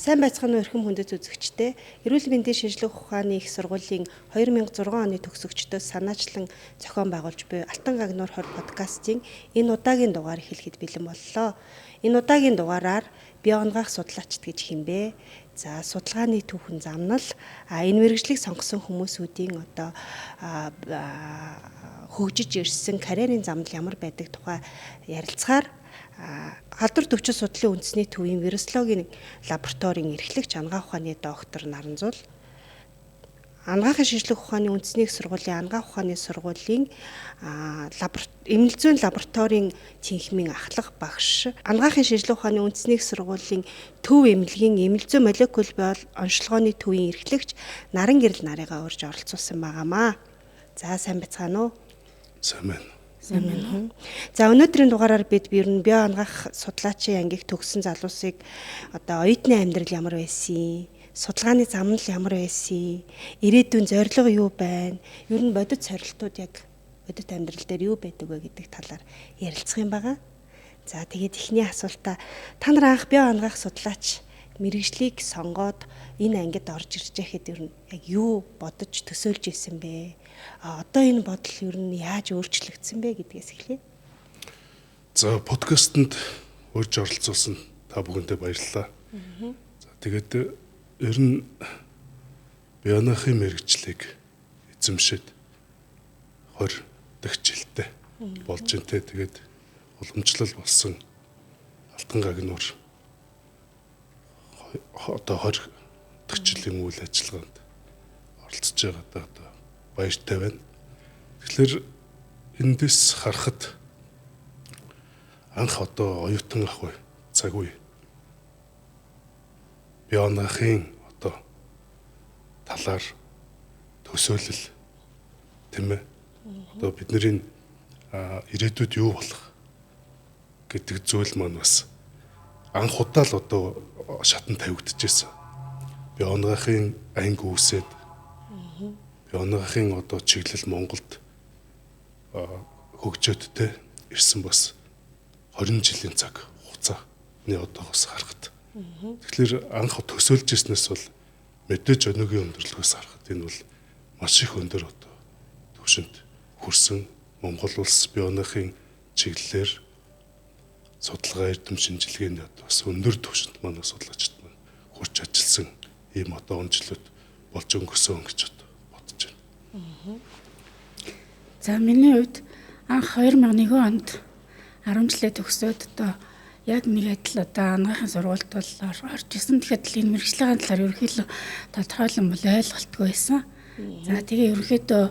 Сайн байцгаана уу эрхэм хүндэт үзэгчдээ. Эрүүл мэндийн шинжилгээ ухааны их сургуулийн 2006 оны төгсөгчдөөс санаачлан зохион байгуулж буй Алтан гагнуур 20 подкастын энэ удаагийн дугаар эхлэхэд бэлэн боллоо. Энэ удаагийн дугаараар бие онгоох судлаачд гэж хэмбэ. За судалгааны түүхэн замнал энэ мэргэжлийг сонгосон хүмүүсүүдийн одоо хөгжиж ирсэн карьерийн замнал ямар байдаг тухай ярилцахаар Халдвар төвчид судлалын үндэсний төвийн вирусологийн лабораторийн эрхлэгч анагаах ухааны доктор Наранзул, анагаахын шинжилгээ ухааны үндэсний сургуулийн анагаах ухааны сургуулийн эмнэлзүүн лабораторийн цэнхмийн ахлах багш, анагаахын шинжилгээ ухааны үндэсний сургуулийн төв эмнэлгийн эмнэлзүүн молекул биологи онцлогооны төвийн эрхлэгч Наран Гэрэл нарыгаа урьж оролцуулсан байгаамаа. За сайн байцгаана уу? Сайн байна. За өнөөдрийн дугаараар бид бие онгоох судлаачийн ангиг төгссөн залуусыг одоо оюутны амьдрал ямар байсан, судалгааны замнал ямар байсан, ирээдүйн зорилго юу байна, ер нь бодит сорилтууд яг бодит амьдрал дээр юу байдаг вэ гэдэг талаар ярилцах юм байгаа. За тэгээд эхний асуултаа та нар анх бие онгоох судлаач мэргэжлийг сонгоод энэ ангид орж ирж байхад ер нь яг юу бодож төсөөлж исэн бэ? Одоо энэ бодол ер нь яаж өөрчлөгдсөн бэ гэдгээс эхлэе. За подкастэнд урьж оролцуулсан та бүхэндээ баярлалаа. За тэгээд ер нь бионыхын мэргэжлийг эзэмшээд 20 дахь жилдээ болж энтэй тэгээд уламжлал болсон Алтан гагнуур одоо 20 дахь жилийн үйл ажиллагаанд оролцож байгаа одоо баяртай байна. Тэгэхээр эндээс харахад анх одоо оюутан ах бай цаг үе бие онгоохын одоо талаар төсөөлөл тийм ээ. Одоо бидний ирээдүйд юу болох гэдэг зүйл маань бас анх удаа л одоо шатан тавигдчихсэн. Бие онгоохын анги үүсээд бие онгоохын одоо чиглэл Монголд хөгжөөдтэй ирсэн бас 20 жилийн цаг хугацааны одоогоос харахад. Тэгэхээр анх төсөөлж ирснээс бол мэдээж өнөөгийн өндөрлөгөөс харахад энэ бол маш их өндөр одоо төвшөнд хүрсэн Монгол улс бие онгоохын чиглэлээр судалгаа эрдэм шинжилгээний одоо бас өндөр төвшөнд манай судлаачид маань хурж ажилласан ийм одоо онцлог болж өнгөрсөн гэж бодож байна. За миний хувьд анх 2001 онд 10 жилээ төгсөөд одоо яг нэг адил одоо анагаахын сургуульд бол орж исэн. Тэгэхээр л энэ мэргэжлийн талаар ерөнхийдөө тодорхойлон бол ойлголтгүй байсан. За тэгээ ерөнхийдөө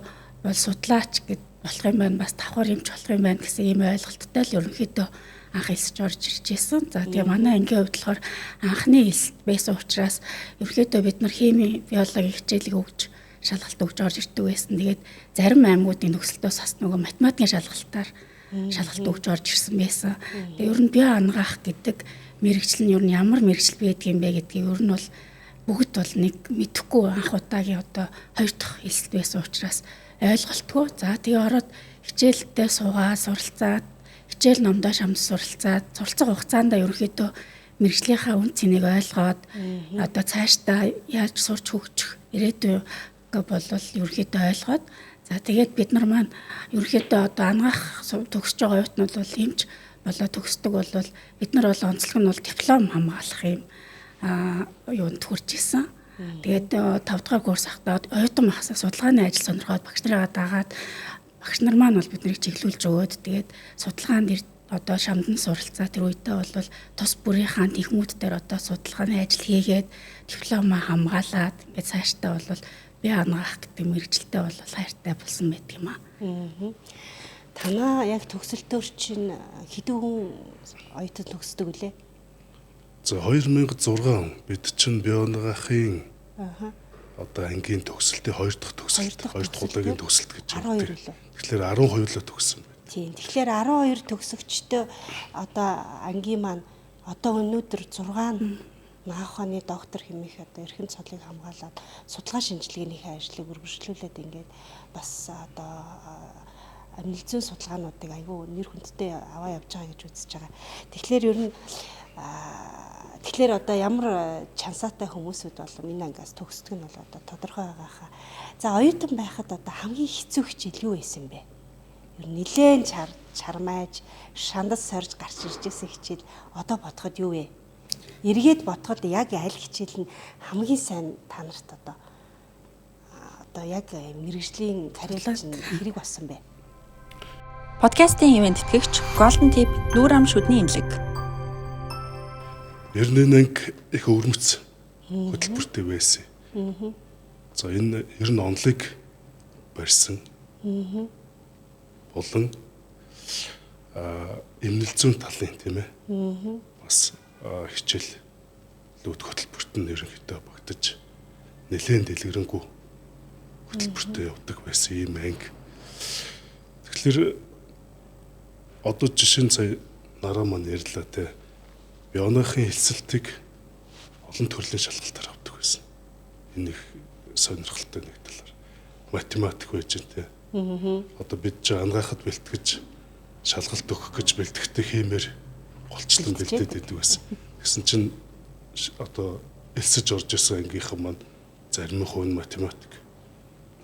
бол судлаач гэд болох юм байна, бас давхар юмч болох юм байна гэсэн ийм ойлголттой л ерөнхийдөө анх хэлсэж орж ирж байсан. За тэгээ манай ангийн хувьд болохоор анхны хэлс байсан учраас ерөнхийдөө бид нар хими, биологи хичээлийг өгч шалгалт өгж орж ирдэг байсан. Тэгээд зарим аймагуудын нөхцөлтөөс бас нөгөө математикийн шалгалтаар шалгалт өгж орж ирсэн байсан. Тэгээд ер нь бие онгоох гэдэг мэргэжил нь ер нь ямар мэргэжил байдгийг бэ гэдгийг ер нь бол бүгд бол нэг мэдэхгүй анх удаагийн одоо хоёр дахь хэлсэл байсан учраас ойлголтгүй. За тэгээ ороод хичээлдээ суугаад суралцаад хичээл номдоо шамд суралцаад суралцах хугацаанд ерөнхийдөө мэргэжлийнхаа үн цэнийг ойлгоод одоо цаашдаа яаж сурч хөгжих ирээдүйн болвол ерөнхийдөө ойлгоод за тэгээд бид нар маань ерөнхийдөө одоо анагаах төгсөж байгаа оюутнууд бол эмч болоо төгсдөг бол бид нар бол онцлог нь бол диплом хамгаалах юм юунд хүрч исэн. Тэгээд 5 дахь курс ахтаад оюутан махсаа судалгааны ажил сонирхоод багш нарыгаа дагаад багш нар маань бол биднийг чиглүүлж өгөөд тэгээд судалгаанд одоо шамдан суралцаа тэр үедээ бол тус бүрийнхаа техникүүд дээр одоо судалгааны ажил хийгээд диплом хамгаалаад ингээд цаашдаа бол бие онгоох гэдэг мэргэжилтэй бол хайртай болсон байдаг юм аа. Танаа яг төгсөлтөөр чинь хэдэн хүн оюутан төгсдөг үлээ? За 2006 бид чинь бие онгоохын одоо ангийн төгсөлтийн 2 дахь төгсөлт, 2 дахь удаагийн төгсөлт гэж ярьдаг. Тэгэхээр 12 л төгссөн байна. Тийм. Тэгэхээр 12 төгсөгчтэй одоо ангийн маань одоо өнөөдөр 6 анагаах ухааны доктор хэмээх одоо эрхэм цолыг хамгаалаад судалгаа шинжилгээнийхээ ажлыг үргэлжлүүлээд ингээд бас одоо эмнэлзүүн судалгаануудыг айгүй нэр хүндтэй аваа явж байгаа гэж үзэж байгаа. Тэгэхээр ер нь Тэгэхээр одоо ямар чансаатай хүмүүсүүд болов энэ ангиас төгсдөг нь бол одоо тодорхой байгаа хаа. За оюутан байхад одоо хамгийн хэцүү хичээл юу байсан бэ? Ер нь нэлээд чармайж, шандас сорж гарч ирж байсан хичээл одоо бодоход юу вэ? Эргээд бодоход яг аль хичээл нь хамгийн сайн та нарт одоо яг мэргэжлийн карьерч нь хэрэг болсон бэ? Подкастын ивент тэтгэгч Golden Tip Нүүр ам шүдний имлэг. 91 анги их өвөрмөц хөтөлбөртэй байсан. За энэ 90 онлыг барьсан. Болон эмнэлэг зүйн талын тийм ээ. Бас хичээллүүд хөтөлбөрт нь ерөнхийдөө багтаж нэлээд дэлгэрэнгүй хөтөлбөртөө явдаг байсан юм анги. Тэгэхээр одоо жишээ нь сая нараа маань ярьлаа те. Бионохын хэлсэлтийг олон төрлийн шалгалтаар авдаг байсан. Энэ их сонирхолтой нэг талаар. Математик байж те. Одоо бид ч ангахад бэлтгэж шалгалт өгөх гэж бэлтгэхдээ хиймээр голчлон бэлдээд идэг байсан. Тэгсэн чинь одоо элсэж орж исэн ангийнхан маань зарим нь хувь математик,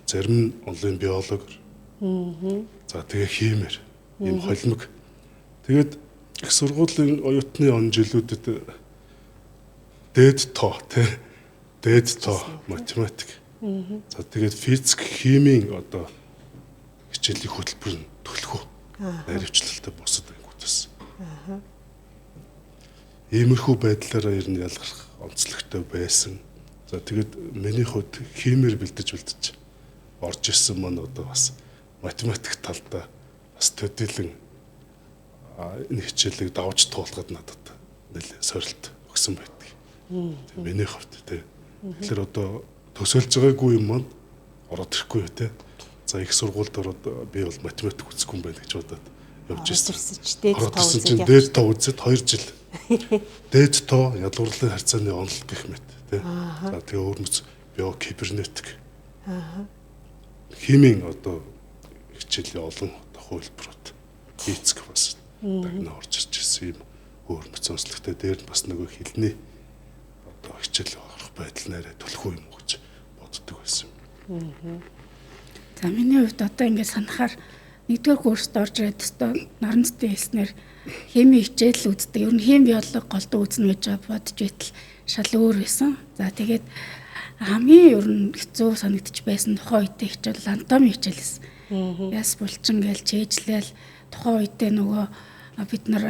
зарим нь онлайн биологи. За тэгээ хиймээр ийм холимог. Тэгээд их сургуулийн оюутны он жилүүдэд дээд тоо математик. За тэгээд физик, химийн одоо хичээлийн хөтөлбөр нь төлхөө наривчлалтай бусад ангиудаас. Иймэрхүү байдлаараа ер нь ялгарх онцлогтой байсан. За тэгээд миний хувьд химээр бэлдэж орж ирсэн маань одоо бас математик талдаа бас төдийлөн энэ хичээлийг давж туулахад надад нэлээд сорилт өгсөн байдаг. Миний хувьд тий. Тэгэхээр одоо төсөөлж байгаагүй юм маань ороод ирэхгүй тий. За их сургуульд ороод би бол математик үзэхгүй юм байна гэж бодоод явж ирсэн. Дээд тоо үзээд 2 жил. Дээд тоо ядуурлын харьцааны онол гэх мэт тий. За тэгээ өөрмөц био кибернетик. Химийн одоо хичээлийн олон хувилбарууд физик бас дагна орж ирж ирсэн юм өөрмөц онцлогтой дээр нь бас нөгөө хэлний одоо хичээл авах байдал нэрээ төлөхгүй юм уу гэж боддог байсан. За миний хувьд одоо ингээд санахаар 1-р курст орж ирээд өстой наранцтай хэлснээр хими хичээл үздэг. Ер нь хими биологи голдуу үзнэ гэж бодож байтал шал өөр байсан. За тэгээд хамгийн ер нь хэцүү санагдчих байсан тухайн үедээ хичээл анатоми хичээлээс. Яс булчин гээл чэйжлээл тухайн үедээ нөгөө бид нар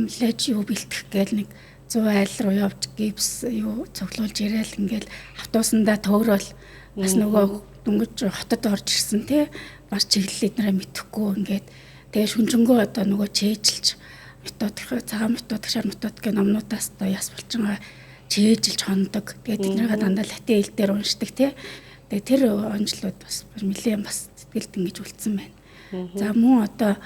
лэж юу бэлтгэх гээл нэг 100 айл руу явж гипс юу цоглуулж ирээл ингээл автобусандаа төөрөөл бас нөгөө дөнгөж хотод орж ирсэн тий бас чиглэл эднэрээ мэдхгүй ингээд тэгээ шүнжэнгөө одоо нөгөө чэйжилж методик цагаан методик шар методик номнуудаас одоо яс булчингаа чэйжилж хондог. Тэгээд эднэрээ дандаа латин хэл дээр уншдаг тий. Тэгээд тэр онцлоод бас нэлээд бас сэтгэлд ингэж үлдсэн байна. За мөн одоо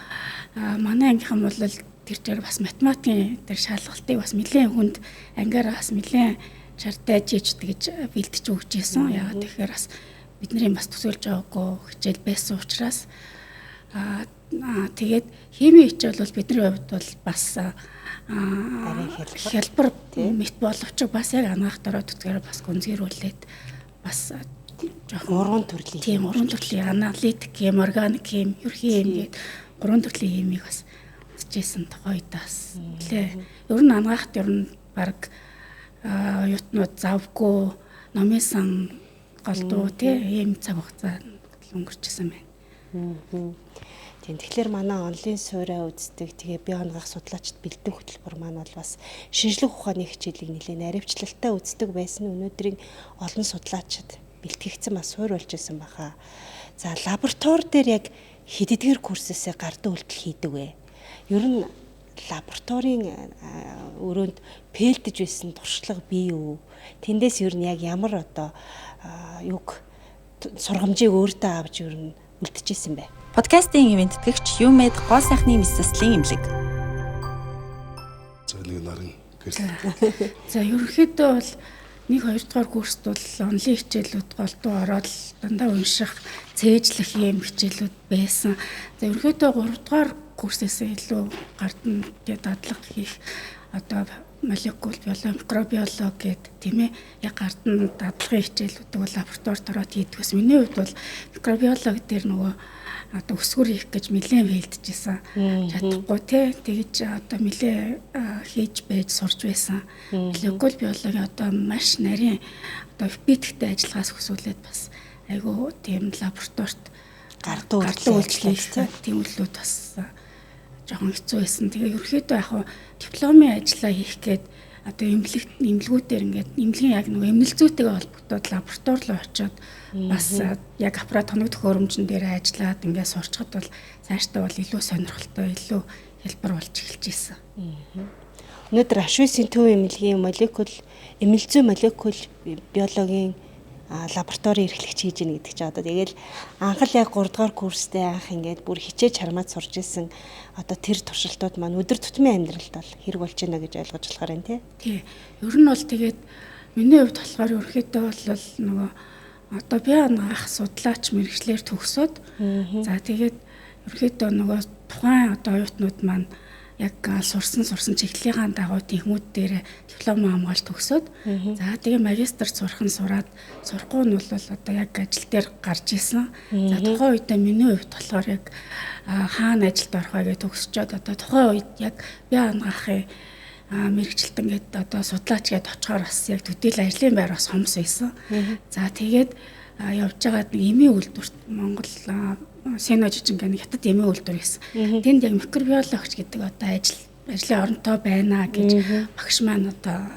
манай ангийнхан бол тэр дээр бас математикийн тэр шалгалтыг бас нэлээд хүнд ангиараа бас нэлээд шартай жижигдэг гэж бэлдэж өгч ийсэн. Яагаад тэгэхээр бас бидний бас төсөөлж байгаагүй хичээл байсан учраас тэгээд хими хичээл бол бидний хувьд бол бас хялбар мэт боловч бас яг анаах дөрөв төсгөр бас гүнзгийрүүлээд бас уран төрлийн аналитик хим, органик хим, ерхий хим гээд 3 төрлийн химийг бас үзчихсэн тухайдаас лээ. Ер нь анаахт ер нь баг оюутнууд завгүй номын сан голдуу тий ийм цаг хугацаа өнгөрчихсэн байна. Тэгэхээр манай онлайн суурьа үздэг тэгээ бие онгох судлаачд бэлдэх хөтөлбөр маань бол бас шинжлэх ухааны хичээлийг нэлээд наривчлалтай үздэг байсан. Өнөөдрийн олон судлаачид бэлтгэгдсэн бас суурь болж исэн баха. За лаборатори дээр яг хэддгээр курсээсээ гардан үйлдэл хийдэг вэ? Ер нь лабораторийн өрөөнд пэлдэж байсан туршлага бий юу? Тэндээс ер нь яг ямар одоо юг сургамжийг өөртөө авч ер нь үлдэжсэн бэ? Подкастын ивент тэтгэгч Юмэд гол сайхны мэдсэслийн имлэг. За нэг наран гэрэл. За ерөнхийдөө бол 1-2 дугаар курст бол онлайн хичээлүүд голдуу ороод дандаа унших, цээжлэх юм хичээлүүд байсан. За ерөнхийдөө 3 дугаар курсээс илүү гардн дадлага хийх одоо молекул биологи, микробиологи гэдэг тийм ээ яг ард нь дадлагын хичээлүүдийг бол лабораторид ороод хийдгээс миний хувьд бол микробиологи дээр нөгөө одоо өсгөр хийх гэж нэлээд вэлдэжсэн. Чадахгүй тий тэгэж одоо нэлээд хийж байж сурж байсан. Молекул биологи одоо маш нарийн одоо битгэхтэй ажиллагаас хүсүүлээд бас айгүй тийм лабораторид гардуу үйлчлэх тийм үйлдэлүүд бас жоохон хэцүү байсан. Тэгээ ерөөхдөө яг дипломын ажиллаа хийх гээд одоо эмнэлгүүдээр ингээд эмнэлгийн яг нэг эмнэлзүүтэйгээ холбогдоод лаборатори руу очиод бас яг аппарат хоног төхөөрөмжн дээр ажиллаад ингээд сурчхад бол цаашдаа бол илүү сонирхолтой, илүү хэлбэр болж эхэлж ирсэн. Өнөөдөр ашвисын төв эмнэлгийн эмнэлзүү молекул биологийн лаборатори эрхлэгч хийж ийн гэдэг чинь одоо тэгэл анх л яг 3 дугаар курстэй анх ингээд бүр хичээж хармаад сурж исэн одоо тэр туршилтууд маань өдөр тутмын амьдралд бол хэрэг болж байна гэж ойлгож болохоор юм тий. Ер нь бол тэгээд миний хувьд болохоор ерөөхдөө бол нөгөө одоо би анх судлаач мэрэгчлэр төгсөөд за тэгээд ерөөхдөө нөгөө тухайн одоо оюутнууд маань яг сурсан чиглэлийнхаа дагуу техникүүд дээр диплом хамгаалт төгсөөд за тэгээ магистр сурахын сурахгүй нь бол одоо яг ажил дээр гарч исэн. За тухайн үед миний хувьд болохоор яг хаана ажилд орох вэ гэж төгсчөөд одоо тухайн үед яг би ангаахын мэрэгчлэлтэн гэдэг одоо судлаач гэдээ очихоор бас яг төдийл ажлын байр бас хомс байсан. За тэгээд явж байгаад нэг эмийн үйлдвэрт Монгол Сено жижигхэн хятад эмийн үйлдвэр гэсэн. Тэнд яг микробиологч гэдэг одоо ажлын оронтой байна гэж багш маань одоо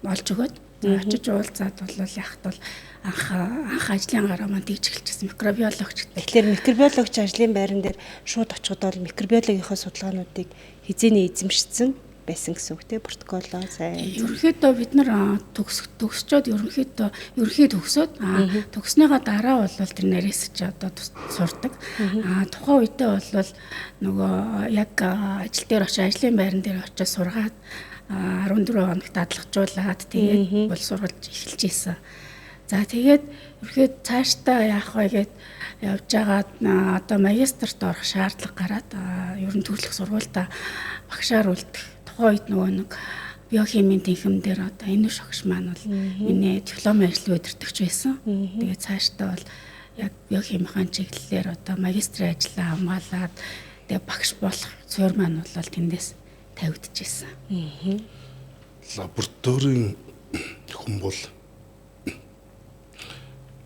олж өгөөд очиж уулзаад бол яхад бол анх ажлын гараа маань тэгж эхэлчихсэн микробиологч гэдэг. Тэгэхээр микробиологч ажлын байран дээр шууд очиход бол микробиологийнхоо судалгаануудыг хизээний эзэмшсэн байсан гэсэн үг тийм протоколоо сайн. Ерөнхийдөө бид нар төгсчөөд ерөнхий төгсөөд төгснөхийн дараа бол тэр нарийсч одоо сурдаг. Тухайн үедээ бол нөгөө яг ажил дээр очиж ажлын байран дээр очиж сургаад 14 хоног дадлагжуулаад тэгээд бол сургалж эхэлж ийсэн. За тэгээд ерөнхийд цаашдаа яах вэ гэд явж байгаад одоо магистрт орох шаардлага гараад ер нь төрөлх сургуультай багшаар үлдэх тухайд нөгөө нэг биохимийн тэнхэм дээр одоо энэ шогш маань бол миний дипломын ажлыг удирдахч байсан. Тэгээд цаашдаа бол яг биохимийн чиглэлээр одоо магистрийн ажлаа хамгаалаад тэгээд багш болох суурь маань бол тэндээс тавигдчихсан. Лабораторийн хүн бол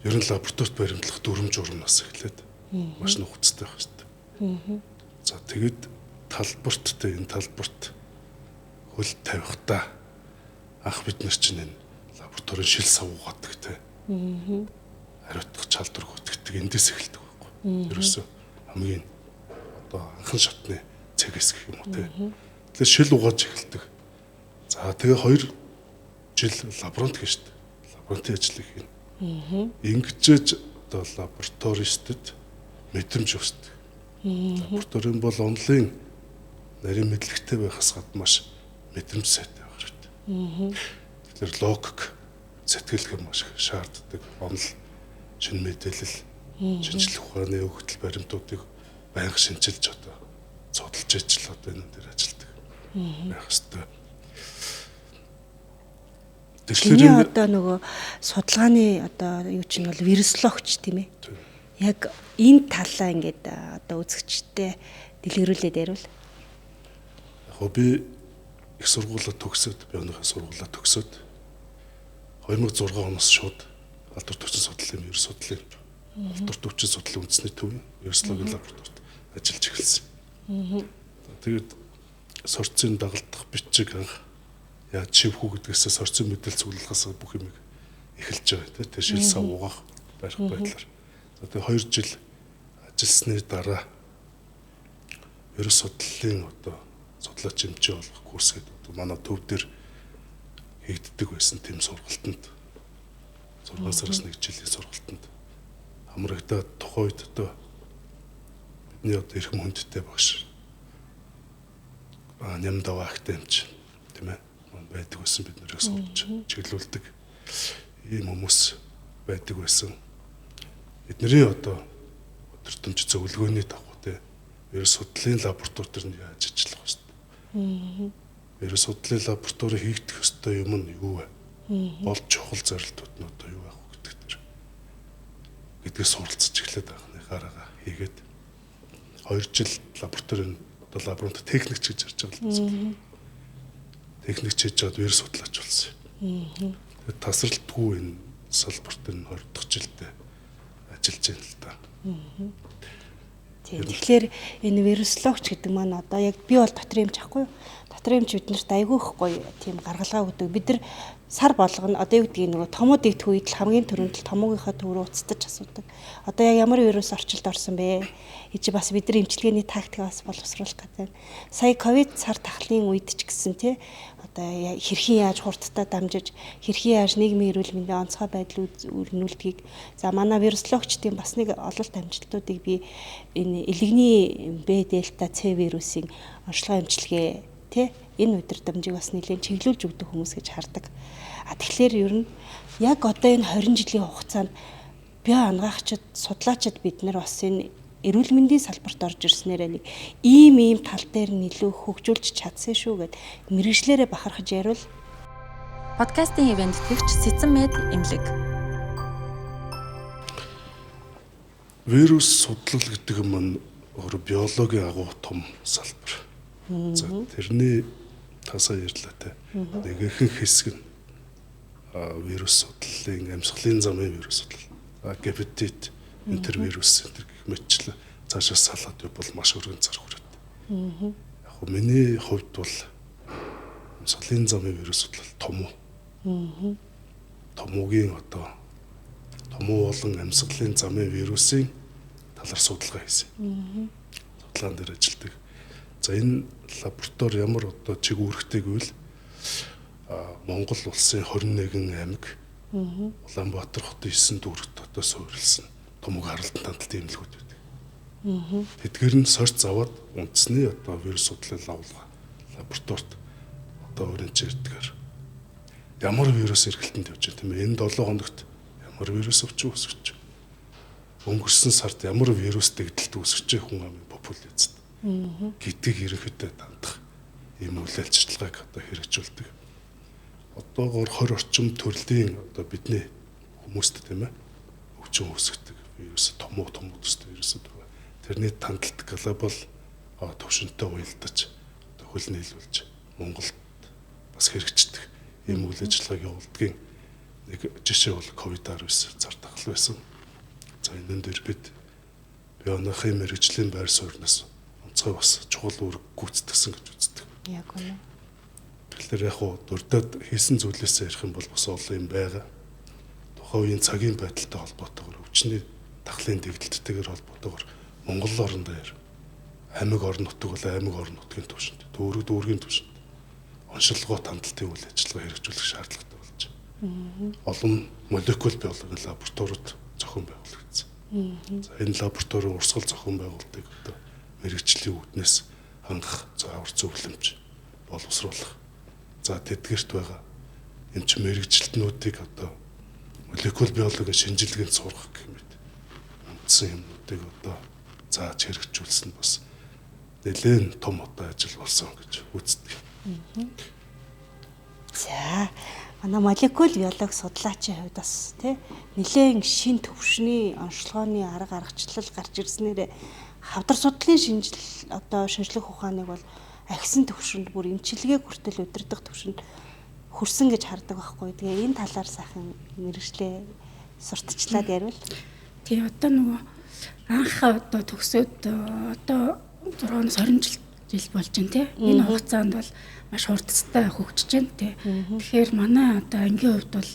ер нь лабораторид баримтлах дүрм журмнаас эхлээд маш нөхцөлтэй байх хэрэгтэй. За тэгээд энэ талбарт хөл тавихтаа анх бид нар чинь энэ лабораторийн шил савуугадаг те. Хариуцлага чалдвар хөтгдөг эндээс эхэлдэг байхгүй. Ерөөсөө хамгийн одоо анхан шатны цэгээс гэх юм уу те. Тэгэхээр шил угааж эхэлдэг. За тэгээ 2 жил лаборант хийн шүү дээ. Лаборантын ажлыг хийн. Ингэжж одоо лаборатористд мэдрэмж өсдөг. Лабораторийн бол онлын нарийн мэдлэгтэй байхаас гадна маш мэдрэмж сайтай байх хэрэгтэй. Тэгэхээр логик сэтгэлгээ маш их шаарддаг. Онл шинэ мэдээлэл, шинжлэх ухааны өгөгдөл баримтуудыг байнга шинжилж одоо цодолж ажил одоо энэ дээр ажилладаг байх хэрэгтэй. Тэгэхээр одоо нөгөө судалгааны одоо юу чинь бол вирусологч тийм ээ. Яг энэ талаа ингээд одоо үзэгчтэй дэлгэрүүлээд ярил. Яг би их сургуулаа төгсөөд бионихын сургуулаа төгсөөд 2006 оноос шууд алдар төвчин судлалын вирус судлалын алдар төвчин судлалын үндэсний төвийн вирусологийн лабораторид ажиллаж эхэлсэн. Тэгээд сорцын дагалдах бичиг анх яаж шивхүү гэдгээсээ сорцын мэдээлэл цуглуулахаас бүх юмыг эхэлж байгаа тийм шил сав угаах барих байдлаар. За тэгээд 2 жил ажилласны дараа вирус судлалын одоо судлаач хэмжээ болох курс гэдэг манай төв дээр хийгддэг байсан тийм сургалтанд 6 сараас 1 жилийн сургалтанд хамрагдаад тухайн үед одоо бидний одоо эрхэм хүндтэй багш нямдаа актемч тийм ээ байдаг байсан бид нарыг сурч чиглүүлдэг ийм хүмүүс байдаг байсан. Бидний одоо өдөртөмж зөвлөгөөний дагуу тийм вирус судлалын лаборатори төр яаж ажиллах вэ? вирус судлалын лаборатори хийгдэх ёстой юм нь юу вэ? Бол чухал зорилтууд нь одоо юу байх вэ гэдгээс суралцж эхлэхэд байхныхаараа хийгээд 2 жил лабораторийн одоо лаборант техникч гэж ярьж байгаа юм. Техникч хийж чад вирус судлаач болсон. Тэгээд тасралтгүй энэ салбарт нь 20 дахь жилдээ ажиллаж байна л да. Тэгэхээр энэ вирусологч гэдэг маань одоо яг би бол дотрын эмч ахгүй юу? Дотрын эмч биднэрт айгүй их гоё тийм гаргалгаа өгдөг. Бид нар сар болгоно одоо юу гэдгийг нөгөө томоо дэгдэх үед л хамгийн түрүүнд л томоогийнхаа төв рүү уцтаж асуудаг. Одоо яг ямар вирус орчилд орсон бэ? Ич бас бидний эмчилгээний тактик бас боловсруулах гэдэг. Сая ковид сар тахлын үед ч гэсэн тий одоо хэрхэн яаж хурдтай дамжиж хэрхэн яаж нийгмийн эрүүл мэндийн онцгой байдал өрнүүлдгийг за манай вирусологчдын бас нэг ололт амжилтуудыг би энэ элэгний Б дельта С вирусын онцлогоо эмчилгээ тий энэ удирдамжийг бас нэлээд чиглүүлж өгдөг хүмүүс гэж хардаг. Тэгэхээр ер нь яг одоо энэ 20 жилийн хугацаанд бие анагаахчид, судлаачид бид нар бас энэ эрүүл мэндийн салбарт орж ирснээр нэг ийм тал дээр нэлээд хөгжүүлж чадсан шүү гэд мэрэгжлээрээ бахархаж ярил. Подкастын ивент тэтгэгч Сэцэн Мед эмнэлэг. Вирус судлал гэдэг юм нь өөр биологийн агуу том салбар. За тэрний тасаа ярьлаа те. Нэг ихэнх хэсэг нь вирус судлалын амьсгалын замын вирус судлал. Гепатит, интервирус гэх мэтчлээ цаашаа салаад явбал маш өргөн зарх хүрээд. Яг хөө миний хувьд бол амьсгалын замын вирус судлал том уу. Томоогийн одоо томоо болон амьсгалын замын вирусын талаар судалгаа хийсэн. Судлаан дээр ажилладаг. За энэ лаборатори ямар одоо чиг үүрэгтэй гэвэл Монгол улсын 21 аймаг Улаанбаатар хотын 9 дүүрэг дотоос суурилсан томог харалтан тандалтын эмнэлгүүд байдаг. Тэдгээр нь сорьц аваад үндэсний одоо вирус судлалын авалга лабораторид одоо өөрөнд чирдгээр ямар вирус эргэлтэнд явж байгаа тийм ээ. Энэ 7 хоногт ямар вирус өсөж өнгөрсөн сард ямар вирус дэгдэлт үүсгэж хүн амын популяцид гэдгийг ерөнхийдөө дандах ийм үйл ажиллагааг одоо хэрэгжүүлдэг. Одоогоор 20 орчим төрлийн одоо бидний хүмүүст тийм ээ өвчин үүсгдэг вирус том төстэй вирусууд байгаа. Тэрний тандалт глобал төвшөнтэй уялдаж одоо хөл нийлүүлж Монголд бас хэрэгждэг ийм үйл ажиллагааг явуулдгийн нэг жишээ бол COVID-19 зар тахал байсан. За энэ дээр бид бие оноохын мэрэгжлийн байр суурьнаас онцгой бас чухал үүрэг гүйцэтгсэн гэж үздэг. Яг үнэ. Тэгэхээр яг хуу дурдаад хийсэн зүйлээсээ ярих юм бол бас олон юм байгаа. Тухайн үеийн цагийн байдалтай холбоотойгоор өвчний тахлын дэгдэлттэйгээр холбоотойгоор Монгол орн дээр аймаг орон нутаг бол аймаг орон нутгийн түвшинд, дүүргийн түвшинд оншилгоо тандалтын үйл ажиллагаа хэрэгжүүлэх шаардлагатай болж байна. Олон молекул биологийн лабораториуд зохион байгуулагдсан. За энэ лабораторийн урсгал зохион байгуулалтыг одоо мэрэгжлийн үүднээс хангах заавар зөвлөмж боловсруулах. За тэдгээрт байгаа эмч мэрэгжилтнүүдийг одоо молекул биологийн шинжилгээнд сургах гэх мэт үндсэн юмнуудыг одоо зааж хэрэгжүүлсэн бас нэлээд том одоо ажил болсон гэж үздэг. За манай молекул биологи судлаачийн хувьд бас тий нэлээд шин төвшний онцлогооны арга аргачлал гарч ирснээр хавдар судлалын шинжилгээ ухааныг бол агсан төвшөнд бүр эмчилгээ хүртэл удирдах төвшөнд хүрсэн гэж хардаг байхгүй. Тэгээ энэ талаар сайхан мэрэгчлээ сурталчлаад ярил. Тэгээ одоо нөгөө анхаа одоо төгсөөд одоо 6-20 жил болж байна тий. Энэ хугацаанд бол маш хурдтай хөгжиж байна тий. Тэгэхээр манай одоо ангийн хувьд бол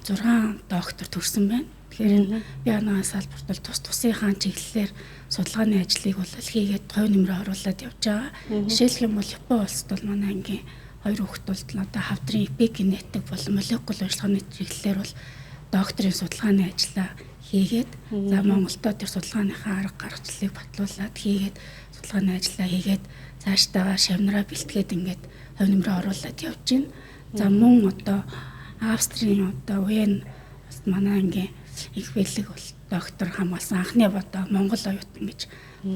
6 доктор төрсэн байна. Тэгэхээр би анаа салбарт бол тусынхаа чиглэлээр судалгааны ажлыг бол хийгээд тоо нэмрээ оруулаад явж байгаа. Жишээлх юм бол Япон улсад бол манай ангийн 2 хүүхдүүд нь одоо хавдрын эпигенетик болон молекул урьдчилгааны чиглэлээр бол докторийн судалгааны ажлаа хийгээд за Монголдо тэр судалгааныхаа арга гаргалыг батлуулад хийгээд судалгааны ажлаа хийгээд цаашдаа шавнараа бэлтгээд ингээд тоо нэмрээ оруулаад явж байна. За мөн одоо Австрийн одоо Вен бас манай ангийн их бэлэг бол доктор хамгаалсан анхны одоо Монгол оюутан гэж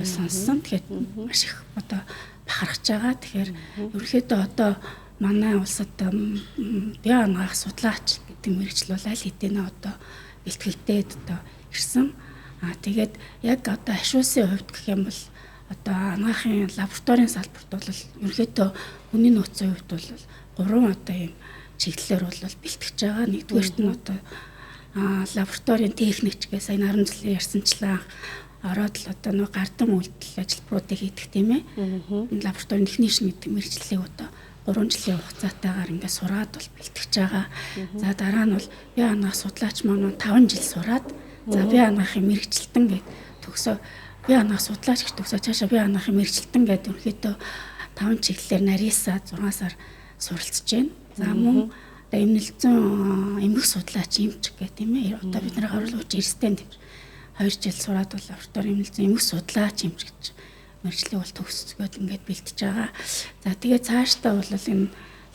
сонссон. Тэгэхээр маш их одоо бахархаж байгаа. Тэгэхээр ерөнхийдөө одоо манай улсад бие анагаах судлаач гэдэг мэргэжил бол аль хэдийнэ одоо бэлтгэлтэй одоо ирсэн. Тэгээд яг одоо ашуусын хувьд гэх юм бол одоо анагаахын лабораторийн салбарт бол ерөнхийдөө хүний нөөцийн хувьд бол 3 одоо юм чиглэлээр бол бэлтгэж байгаа. Нэгдүгээрт нь одоо лабораторийн техникч гэж сая наран жилийн ярьсанчлан ороод л одоо нэг гардам үйлдэл ажилбаруудыг хийдэг тийм ээ. Лабораторийн технишн гэдэг мэргэжлийг одоо 3 жилийн хугацаатайгаар ингээд сураад бол бэлтгэж байгаа. За дараа нь бол бие анагаах судлаач маань 5 жил сураад за бие анагаахын мэргэжилтэн гэдэг төгсөө бие анагаах судлаач гэж төгсөө цаашаа бие анагаахын мэргэжилтэн гэдэг ерөнхийдөө 5 чиглэлээр нарийсаа 6 сар суралцж байна. За мөн одоо эмнэлзэн эмгэх судлаач эмч гэх тийм ээ. Одоо бид нарыг оруулж эрсдэн 2 жил сураад бол лабораторийн эмнэлзэн эмгэх судлаач эмч гэж мэргэжлийг бол төгсгөөд ингээд бэлтэж байгаа. За тэгээд цаашдаа бол энэ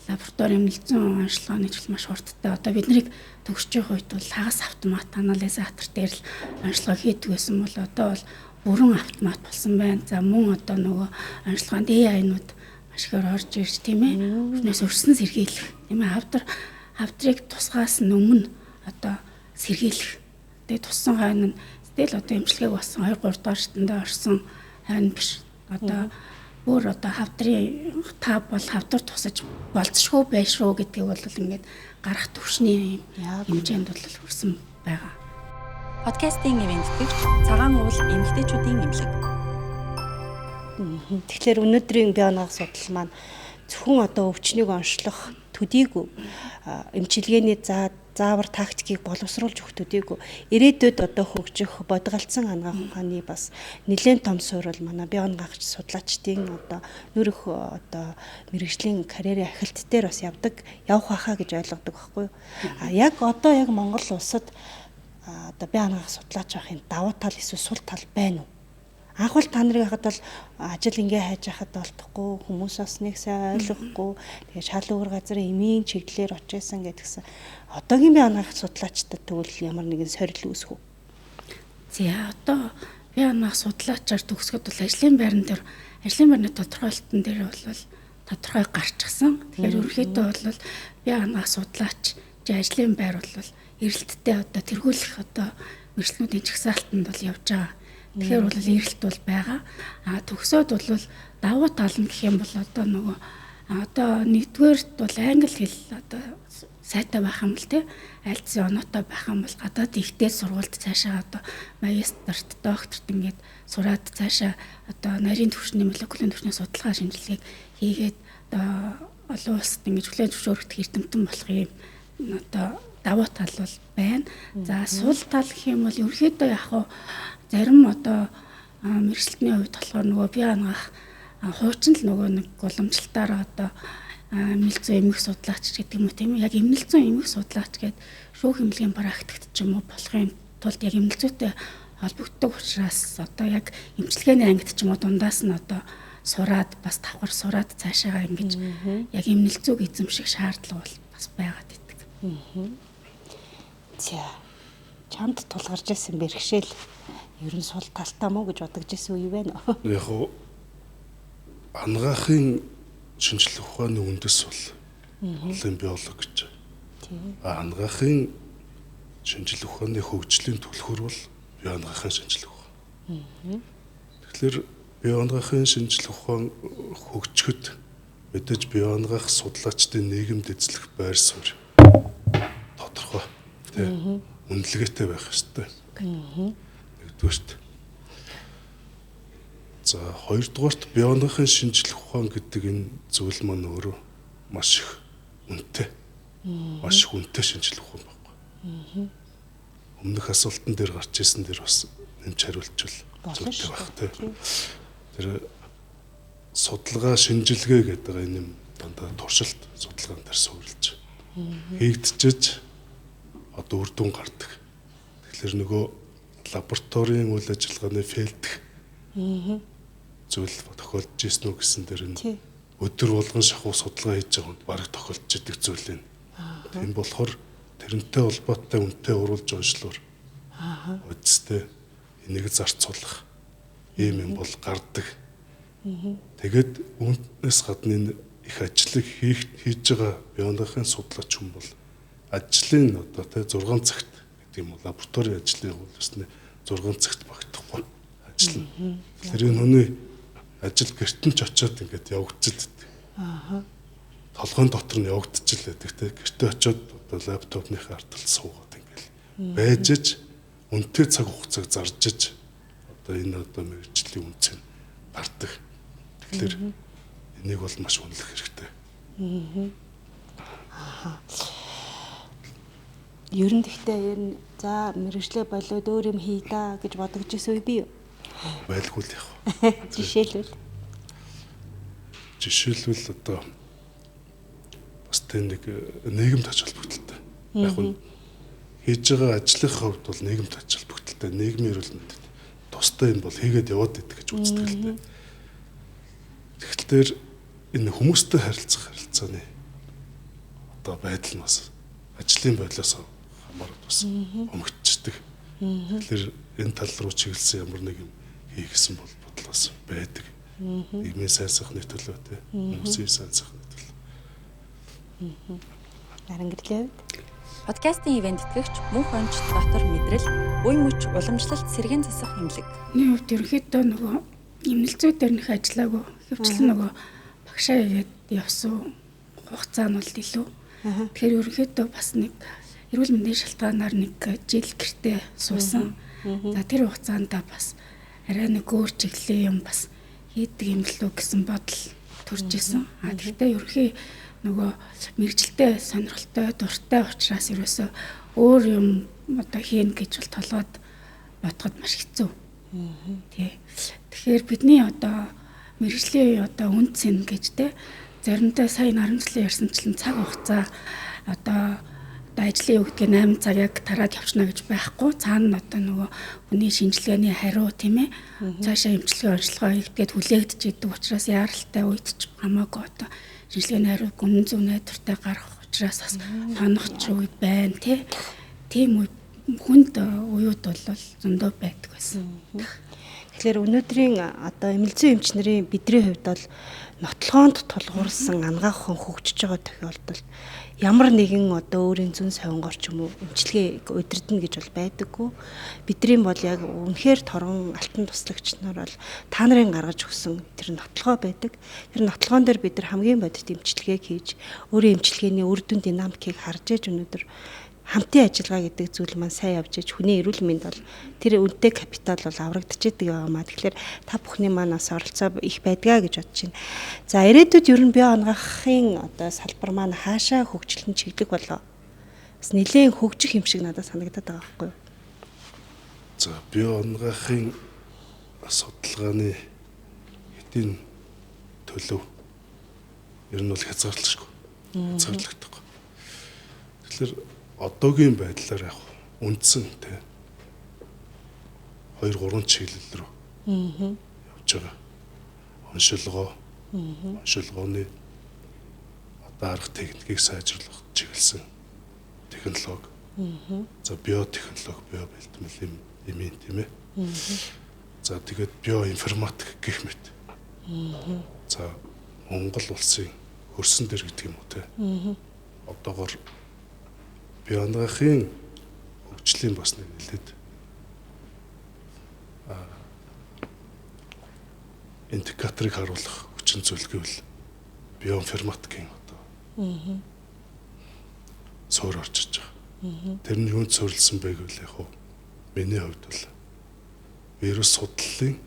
лабораторийн эмнэлзэн онцлогооны чиглэл маш хурдтай. Одоо бид нарыг төгсөж явах үед бол хагас автомат анализатор дээр л онцлогоо хийдэг байсан бол одоо бол бүрэн автомат болсон байна. За мөн одоо нөгөө онцлогоонд AI-нууд маш ихээр орж ирж тийм ээ. Өрнөөс өрсөн сэргийлэх тийм ээ. Хавдрыг тусгаас өмнө одоо сэргийлэх. Тэгээд туссан хойно тэгэл одоо эмчилгээг болсон 2-3 дахь шатандаа орсон хойно биш. Одоо бүр одоо хавдрын та бол хавдар тусаж болцшгүй байшгүй гэдгийг бол ингээд гарах төвшний хэмжээнд бол хүрсэн байгаа. Подкастын ивент гэгч цагаан уул эмэгтэйчүүдийн эмнэлэг. Тэгэхээр өнөөдрийн бие анагаах судал маань зөвхөн одоо өвчнийг онцлох төдийгүй эмчилгээний заавар тактикийг боловсруулж өгөх төдийгүй ирээдүйд одоо хөгжих бодгалцсан анагаах ухааны бас нэлээд том суурь манай бие анагаахч судлаачдын одоо нүүрх одоо мэрэгжлийн карьерийн ахилт дээр бас явах байхаа гэж ойлгодог байхгүй юу. Яг одоо яг Монгол улсад одоо бие анагаах судлаач байхын давуу тал эсвэл сул тал байна уу? Анх бол та нарын хахад бол ажил ингээ хайж яхад болтохгүй хүмүүс бас нэг сайн ойлгохгүй тэгээ шал өөр газар эмийн чиглэлээр очижсэн гэдгсэн. Одоогийн бие анагаах судлаачдад тэгвэл ямар нэгэн сорил үүсэх үү? За одоо бие анагаах судлаачаар төгсгöd бол ажлын байрны тодорхойлолтын дээр бол тодорхой гарчихсан. Тэгэхээр ерөнхийдөө бол бие анагаах судлаач ажлын байр бол эрэлттэй одоо тэргүүлэх одоо мэргэжлүүдийн жагсаалтанд бол явж байгаа. Тэгэхээр бол эрэлт бол байгаа. Төгсөөд бол давуу тал нь гэх юм бол одоо нөгөө одоо нэгдүгээрт бол англи хэл одоо сайтай байх юм л те. Альцсан оноотой байх юм бол гадаад ихтэй сургуульд цаашаа одоо магистрт, докторт ингээд сураад цаашаа одоо нарийн түвшний молекулын түвшний судалгаа шинжилгээг хийгээд одоо олон улсад ингээд хүлээн зөвшөөрөгдөх эрдэмтэн болох юм одоо давуу тал бол байна. За сул тал гэх юм бол ерөөхдөө яг хуу зарим одоо мэргэжилтний хувьд болохоор нөгөө бие анагаах хуучин л нөгөө нэг уламжлалтаар одоо эмнэлзэн эмгэх судлаач гэдэг юм уу тийм үү? Яг эмнэлзэн эмгэх судлаач гэдэг шүүх эмнэлгийн практикт ч юм уу болохын тулд яг эмнэлзүүтэй холбогддог учраас одоо яг эмчилгээний ангид ч юм уу дундаас нь одоо сураад бас давхар сураад цаашаа ингэж яг эмнэлзүүг эзэмших шаардлага бол бас байгаад идэг. За чамд тулгарч ирсэн бэрхшээл ер нь сул талтай мó гэж бодож ирсэн үе байна уу? Яг уу анагаахын шинжилгээ ухааны үндэс бол олон биологи гэж. Анагаахын шинжилгээ ухааны хөгжлийн түлхүүр бол бие анагаахын шинжилгээ ухаан. Тэгэхээр бие анагаахын шинжилгээ ухаан хөгжөхөд мэдээж бие анагаах судлаачдын нийгэмд эзлэх байр суурь тодорхой тийм үнэлгээтэй байх ёстой. Нэгдүгээрт. За хоёрдугаарт бие анагаахын шинжилгээ ухаан гэдэг энэ зүйл маань өөрөө маш их үнэтэй. Маш их үнэтэй шинжилгээ ухаан байхгүй. Өмнөх асуултан дээр гарч ирсэн дээр бас нэмж хариулчихвал зүйтэй байх тийм. Тэр судалгаа шинжилгээ гэдэг энэ юм дандаа туршилт судалгаан дээр суурилж хийгдчихэж одоо үр дүн гардаг. Тэгэхээр нөгөө лабораторийн үйл ажиллагааны фейлдэх зүйл тохиолдож ирсэн үү гэсэн дээр нь өдөр болгон шахуу судалгаа хийж байгаа нь бараг тохиолдож идэг зүйл юм. Тийм болохоор тэрнтэй холбоотой үнэтэй уруулж онцлоор үсттэй энийг зарцуулах ийм юм бол гардаг. Тэгээд үүнээс гадна энэ их ажлыг хийж байгаа биологийн судлаач хүн бол ажлын одоо тэ 6 цагт гэдэг юм уу лабораторийн ажлын хөлсний 6 цагт багтахгүй ажил нь. Тэр энэ хүний ажил гэртэн ч очиод ингээд явагдчихдаг. Толгойн дотор нь явагдчихлаа гэдэг тэ гэртээ очиод одоо лаптопныхаа ардтал суугаад ингээд байж үнэтэй цаг хугацааг зарж одоо энэ одоо мэргэжлийн үнцийг гардаг. Тэгэхээр энийг бол маш үнэлэх хэрэгтэй. Ер нь гэхдээ ер нь за мэргэжлээ болоод өөр юм хий да гэж бодож ирсэн үе бий юу? Байлгүй л яг. Жишээлбэл одоо бас нэг нийгэмд ач холбогдолтой. Яг нь хийж байгаа ажлынхаа хувьд бол нийгэмд ач холбогдолтой. Нийгмийн эрүүл мэндэд тустай юм бол хийгээд яваад идэх гэж үздэг л дээ. Тэгэхээр энэ хүмүүстэй харилцах харилцааны одоо байдал нь бас ажлын байдлаас хамаарат бас өмгчдөг. Тэгэхээр энэ тал руу чиглэсэн ямар нэг юм хийх гэсэн бол бодол бас байдаг. Нийгмийн сайн сайхны төлөө те хүмүүсийн сайн сайхны төлөө. Нарангирлээ. Подкастын ивент тэтгэгч Мөнх онч дотор мэдрэл буй мөч уламжлалт сэргийн засах хэмлэг. Миний хувьд ерөнхийдөө нөгөө эмнэлзүүдээр нөх ажиллаагүй хөвчлэн нөгөө багшаа игээд явсан хугацаа нь бол илүү. Тэгэхээр ерөнхийдөө бас нэг эрүүл мэндийн шалтгаанаар нэг жил гэртээ суусан. За тэр хугацаанд бас арай нэг өөр чиглэлийн юм бас хийдэг юм л үү гэсэн бодол төрж исэн. Гэхдээ ерөнхий нөгөө мэрэгчлээ сонирхолтой дуртай учраас ерөөсөө өөр юм одоо хийн гэж бол толгойд бодоход маш хэцүү. Тий. Тэгэхээр бидний одоо мэрэгжлийн одоо үнц нь гэж те заримдаа сая нарамжлын ярьсанчлан цаг хугацаа одоо ажлын өгдөг 8 цаг яг тараад явчихна гэж байхгүй. Цаана одоо нөгөө хүний шинжилгээний хариу тийм ээ. Цаашаа эмчилгээ онцлогоо хийгээд хүлээгдэж идэг учраас яаралтай үед ч хамаагүй одоо шинжилгээний хариу гүн зөв найдвартай гарах учраас бас хоногч үед байна тий. Тийм хүнд уууд бол зөндөө байдаг байсан. Тэгэхээр өнөөдрийн одоо эмнэлзэн эмч нарын бидний хувьд бол нотлохоонд тулгуурсан ангаах хон хөгжиж байгаа тохиолдолд ямар нэгэн одоо өөрийн зүүн совингоор ч юм уу эмчилгээ удирдна гэж бол байдаггүй. Бидний бол яг үнэхээр торгон алтан туслагч нар бол та нарын гаргаж өгсөн тэр нотлохоо байдаг. Тэр нотлохоон дээр бид нар хамгийн бодит эмчилгээг хийж өөрийн эмчилгээний үр дүн динамикийг харж ээж өнөөдөр хамтын ажиллагаа гэдэг зүйл маань сайн явж иж хүний эрүүл мэнд бол тэр үнэтэй капитал бол аврагдчихэдэг байгаамаа. Тэгэхээр та бүхний маань бас оролцоо их байдгаа гэж бодож байна. За ирээдүйд ер нь бие онгахын одоо салбар маань хаашаа хөгжлөн чиглэх болоо. Бас нэлээд хөгжих юм шиг надад санагдаад байгаа байхгүй юу? За бие онгахын судалгааны хэдийн төлөв ер нь бол хязгаарлагдахгүй. Хязгаарлагдахгүй. Тэгэхээр одоогийн байдлаар яг үндсэн те 2-3 чиглэл рүү явж байгаа. Оншилгооны одоо арга техникийг сайжруулах чиглэсэн технологи. За биотехнологи, биобэлтгэл юм тийм ээ. За тэгээд биоинформатик гэх мэт. За Монгол улсын хөрсөн дэр гэдэг юм уу те. Одоогоор бие онгахын хөгжлийн бас нэг нэлээд индикаторыг харуулах хүчин зүйл гэвэл биоинформатикийн одоо суурь орж иж байгаа. Тэр нь юунд суурилсан бэ гэвэл яг хөө миний хувьд бол вирус судлалын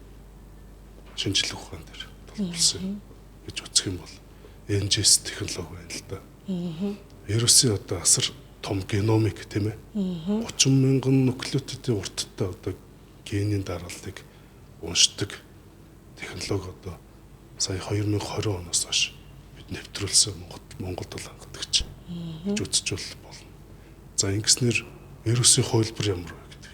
шинжилгээ ухаан дээр тулгуурласан гэж үзэх юм бол NGS технологи байна л да. Вирусын одоо асар том геномик тийм ээ 30 мянган нуклеотидын урттай одоо генийн дарааллыг уншдаг технологи одоо сая 2020 оноос хойш бид нэвтрүүлсэн Монголд бол хангадагч гэж үзэж болно. За ингэснээр вирусын хувилбар ямар вэ гэдэг.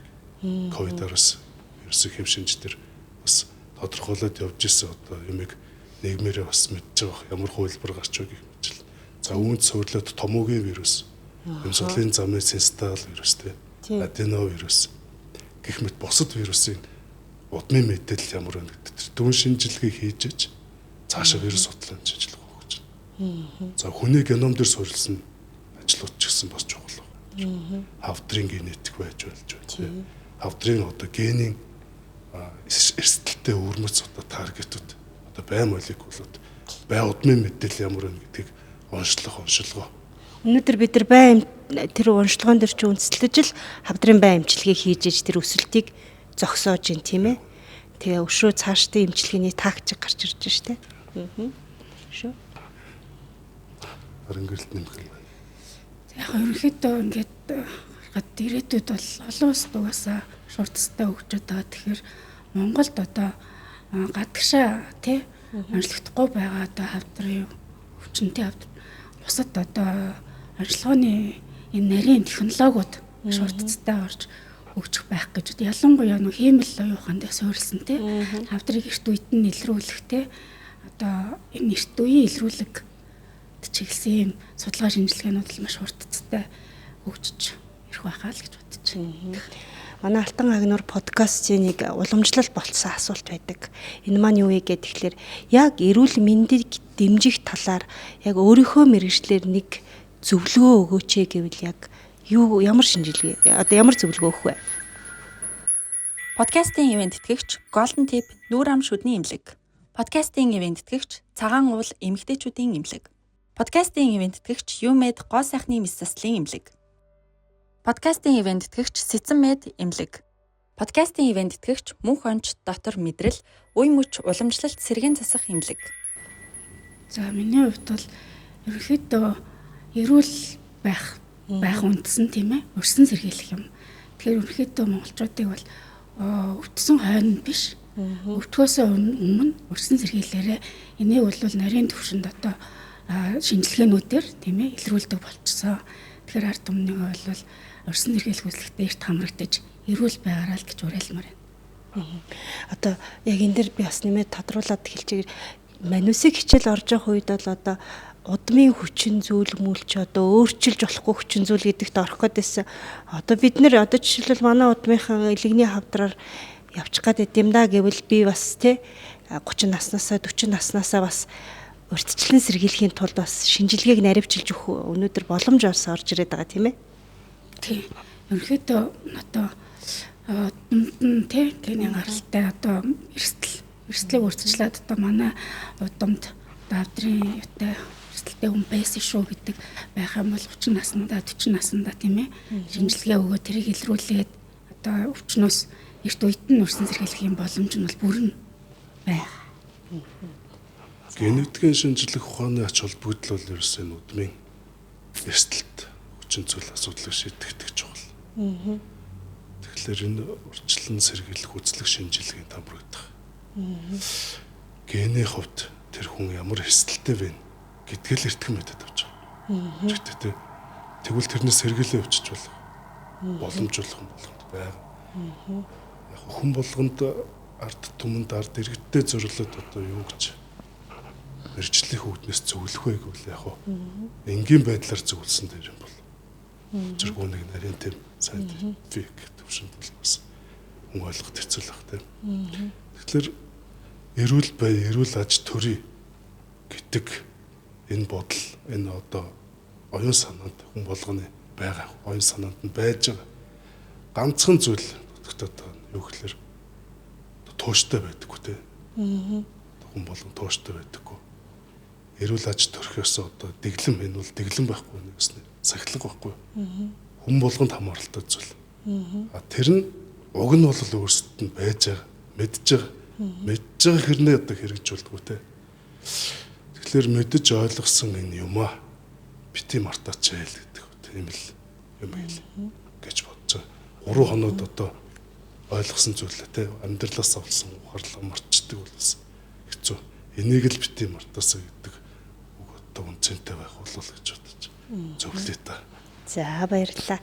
Ковид-19 вирусын хэв шинж төр бас тодорхойлоод явж исэн одоо юмэг нийгмээрээ бас мэдж байгаа ямар хувилбар гарч байгааг гэх мэт. За үүнд суурлаад томоогийн вирус Инсулин замын синстал вирус те аденовирус гэх мэт бусад вирусын удмын мэдээлэл ямар байна гэдэг тэр дүн шинжилгээ хийж иж цаашаа вирус судлалын шинжилгээ өгөх гэж. За хүний геном дээр суурилсан ажлууд ч гэсэн бас чухал байна. Хавдрын генетик байж байна. Хавдрын одоо генийн эрсдэлтэй өрмөц одоо таргетууд одоо бай молекулууд бай удмын мэдээлэл ямар байна гэдгийг онцлогоо. Өнөөдөр бид нар бай тэр уншлагын дээр ч үндэслэж л хавдрын бай эмчилгээ хийж иж тэр өсөлтийг зогсоож ин тийм ээ. Тэгээ өшөө цаашдын эмчилгээний тактик гарч ирж штэ. Шүү. Харангэрэлт нэмэх юм байна. Яг ерөнхийдөө ингээд харахад ирээдүйд бол олон улсад угаасаа шуурцтай хөгжөөд байгаа. Тэгэхээр Монголд одоо гадагшаа тий онцлогдохгүй байгаа одоо хавдрын өвчнөд бусад одоо онцлогооны энэ нарийн технологиуд шуурцтай орж өгчих байх гэж ялангуяа нэг хиймэл оюухан дээр суурилсан тий хавдрыг эрт үед нь илрүүлэх тий одоо энэ эрт үеийн илрүүлэг чиглэсэн юм судалгаа шинжилгээнүүд л маш хурдцтай хөгжиж ирэх байхаа л гэж бодож байна. Манай Алтан агнуур подкастын нэг уламжлал болцсон асуулт байдаг. Энэ маань юу вэ гэхээр яг эрүүл мэндийг дэмжих талаар яг өөрийнхөө мэргэжлэр нэг зөвлөгөө өгөөч гэвэл яг ямар шинжилгээ одоо ямар зөвлөгөө өгөх вэ? Подкастын ивент тэтгэгч Golden Tip нүүр ам шүдний имлэг. Подкастын ивент тэтгэгч Цагаан уул эмэгтэйчүүдийн имлэг. Подкастын ивент тэтгэгч Юмед гоо сайхны мэс заслын имлэг. Подкастын ивент тэтгэгч Сэцэн мед имлэг. Подкастын ивент тэтгэгч Мөнх онч дотор мэдрэл үе мөч уламжлалт сэргээн засах имлэг. За миний хувьд бол ерөнхийдөө эрүүл байх үндэсэн тийм ээ өрсөн сэргийлэх юм. Тэгэхээр ерөнхийдөө монголчуудыг бол өвдсөн хойно биш өвдөхөөс өмнө өрсөн сэргийлээрээ энийг бол нарийн төвшөнд одоо шинжилгээнүүдээр тийм ээ илрүүлдэг болчихсон. Тэгэхээр ард түмнийг бол өрсөн сэргийлэх үзлэгтээ эрт хамрагдаж эрүүл байгаараа л гэж уриалмаар байна. Одоо яг энэ дэр би бас нэмээд тодруулаад хэлчихээр манусыг хичээл орж явах үед бол одоо удмын хүчин зүйл мүүлч одоо өөрчилж болохгүй хүчин зүйл гэдэгт орох гэдээсэн. Одоо бид нэр одоо жишээлбэл манай удмынхан элэгний хавдраар явчих гээд байд юм да гэвэл би бас тий 30 наснаасаа 40 наснаасаа бас урьдчилан сэргийлэхийн тулд бас шинжилгээг наривчилж өгөх өнөөдөр боломж бас орж ирээд байгаа тийм ээ. Тий. Ерөнхийдөө одоо тий гений гаралтай одоо эрсдлийг урьдчилаад одоо манай удамд хавдрын юутай эрсдэлтэй хүн байсан шүү гэдэг байх юм бол 30 наснда 40 наснда тийм ээ шинжилгээ өгөө тэрийг илрүүлээд одоо өвчнөөс эрт үед нь өрсөн сэргийлэх боломж нь бол бүрэн байх. Генетикийн шинжилгээ ухааны ач холбогдол бол ерөөсөө нүдмийн эрсдэлт хүчин зүйл асуудлыг шийдэх чухал. Тэгэхээр энэ урьдчилан сэргийлэх үзлэг шинжилгээнд хамрагдах. Гений хувьд тэр хүн ямар эрсдэлтэй вэ гэдгийг л эртхэн мэдээд авч байгаа. Гэхдээ тэгвэл тэрнээс сэргийлээ өвчиж боломжуулах юм байна. Яг хүн болгонд ард түмэнд ард иргэдтэй зориулаад одоо юу гэж мэржлийн хөвднөөс зөвлөх вэ гэвэл яг энгийн байдлаар зөвлөсөн дээр юм бол зэрэг нэг нарийн тэм scientific төвшөнд бол бас хүн ойлгох хэцүү л баг тийм. Тэгэхээр эрүүл бай, эрүүл аж төрий гэдэг энэ бодол энэ одоо оюун санаанд хүн болгоны байгаа оюун санаанд нь байж байгаа ганцхан зүйл одоо юу гэхээр тууштай байдаггүй те. Хүн болгон тууштай байдаггүй. Эрүүл аж төрхөөс одоо дэглэм энэ бол дэглэм байхгүй нэгснэ. Сахилга байхгүй. Хүн болгонд хамааралтай зүйл. Тэр нь уг нь бол өөрсдөд нь байж байгаа, мэдж байгаа хэрнээ одоо хэрэгжүүлдэг те. Тэгэхээр мэдж ойлгосон энэ юмаа бити мартаач яа л гэдэг тийм л юм хэл гэж бодож байгаа. 3 хоноод одоо ойлгосон зүйлээ те амьдралаас авсан ухаарлаа марчдаг болоос хэцүү. Энийг л бити мартаасаа гэдэг үг одоо үнцэнтэй байх болов гэж бодож зөвлөе та. За баярлалаа.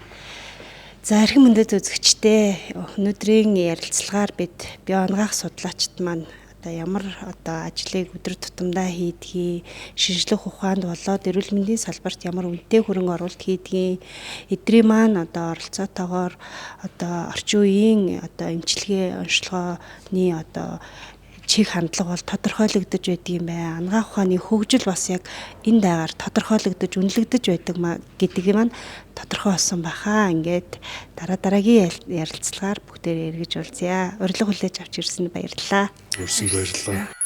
За эрхэм мөндөд үзэгчдээ өнөөдрийн ярилцлагаар бид бие онгоох судлаачид маань одоо ямар одоо ажлыг өдөр тутамдаа хийдгийг, шинжлэх ухаанд болоод эрүүл мэндийн салбарт ямар үнэтэй хөрөнгө оруулалт хийдгийг, эдрийн маань одоо оролцоотойгоор одоо орчин үеийн одоо эмчилгээ онцлогооны одоо чиг хандлага бол тодорхойлогдож байдаг юм байна. Анагаах ухааны хөгжил бас яг энэ даагаар тодорхойлогдож, үнэлэгдэж байдаг гэдгийг маань тодорхой болсон баха. Ингээд дараагийн ярилцлагаар бүгдээр эргэж уулзъя. Урилга хүлээж авч ирсэнд баярлалаа. Өрсөнд баярлалаа.